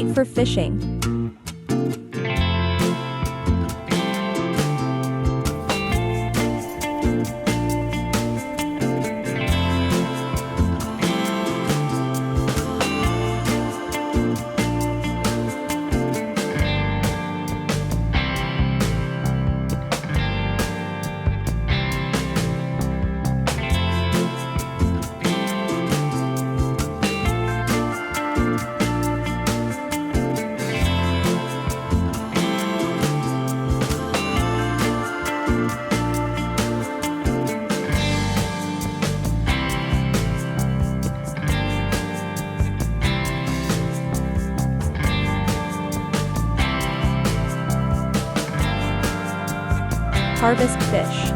great for fishing. Harvest fish.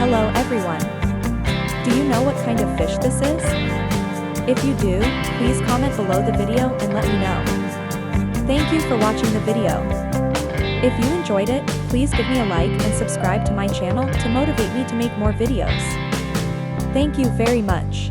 Hello everyone. Do you know what kind of fish this is? If you do, please comment below the video and let me know. Thank you for watching the video. If you enjoyed it, please give me a like and subscribe to my channel to motivate me to make more videos. Thank you very much.